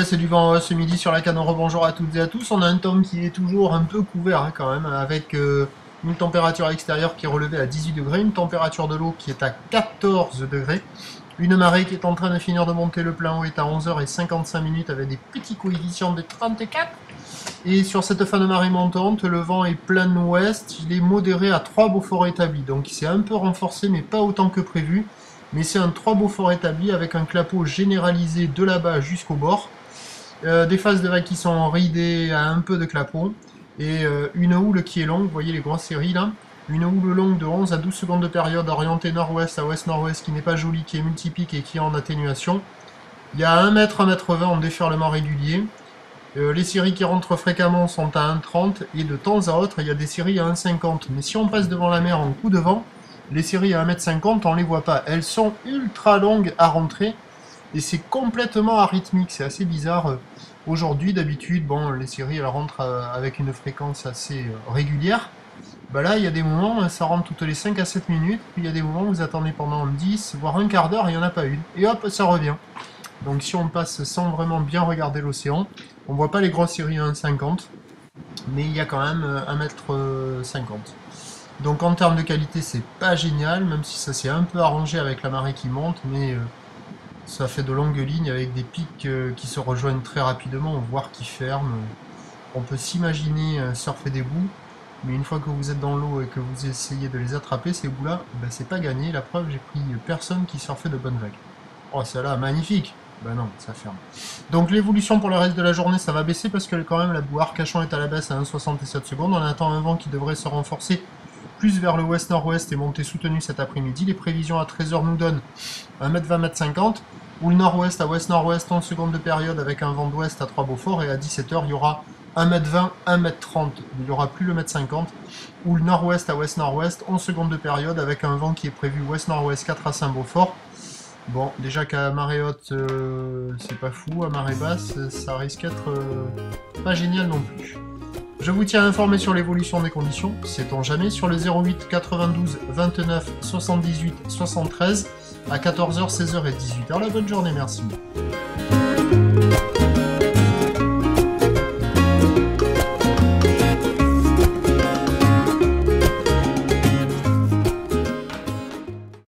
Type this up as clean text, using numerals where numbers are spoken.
baisse du vent ce midi sur la Canore, bonjour à toutes et à tous. On a un temps qui est toujours un peu couvert quand même, avec une température extérieure qui est relevée à 18 degrés, une température de l'eau qui est à 14 degrés, une marée qui est en train de finir de monter, le plein eau est à 11h55 avec des petits coefficients de 34. Et sur cette fin de marée montante, le vent est plein ouest, il est modéré à 3 Beaufort établis, donc il s'est un peu renforcé mais pas autant que prévu. Mais c'est un 3 Beaufort établi avec un clapot généralisé de là-bas jusqu'au bord. Des phases de vagues qui sont ridées à un peu de clapot. Et une houle qui est longue, vous voyez les grosses séries là. Une houle longue de 11 à 12 secondes de période orientée nord-ouest à ouest-nord-ouest qui n'est pas jolie, qui est multipique et qui est en atténuation. Il y a 1 mètre, 1 mètre 20 en déferlement régulier. Les séries qui rentrent fréquemment sont à 1,30 et de temps à autre il y a des séries à 1,50. Mais si on passe devant la mer en coup de vent, les séries à 1,50 m, on les voit pas. Elles sont ultra longues à rentrer et c'est complètement arythmique. C'est assez bizarre. Aujourd'hui, d'habitude, bon, les séries elles rentrent avec une fréquence assez régulière. Bah là, il y a des moments, ça rentre toutes les 5 à 7 minutes. Puis il y a des moments où vous attendez pendant 10, voire un quart d'heure et il n'y en a pas une. Et hop, ça revient. Donc si on passe sans vraiment bien regarder l'océan, on voit pas les grosses séries à 1,50, mais il y a quand même 1,50 m. Donc en termes de qualité, c'est pas génial, même si ça s'est un peu arrangé avec la marée qui monte, mais ça fait de longues lignes avec des pics qui se rejoignent très rapidement, voire qui ferment. On peut s'imaginer surfer des bouts, mais une fois que vous êtes dans l'eau et que vous essayez de les attraper, ces bouts-là, ben, c'est pas gagné. La preuve, j'ai pris personne qui surfait de bonnes vagues. Oh, celle-là, magnifique! Ben non, ça ferme. Donc l'évolution pour le reste de la journée, ça va baisser parce que quand même la boue Arcachon est à la baisse à 1,67 secondes. On attend un vent qui devrait se renforcer plus vers le ouest-nord-ouest et monter soutenu cet après-midi. Les prévisions à 13h nous donnent 1,20 m, 1,50 m, ou le nord-ouest à ouest-nord-ouest, 11 secondes de période avec un vent d'ouest à 3 Beaufort, et à 17h il y aura 1,20 m, 1,30 m, il n'y aura plus le 1,50 m, ou le nord-ouest à ouest-nord-ouest, 11 secondes de période avec un vent qui est prévu ouest-nord-ouest 4 à 5 Beaufort. Bon, déjà qu'à marée haute, c'est pas fou, à marée basse, ça risque d'être pas génial non plus. Je vous tiens informé sur l'évolution des conditions, sait-on jamais, sur le 08 92 29 78 73 à 14h, 16h et 18h. La bonne journée, merci.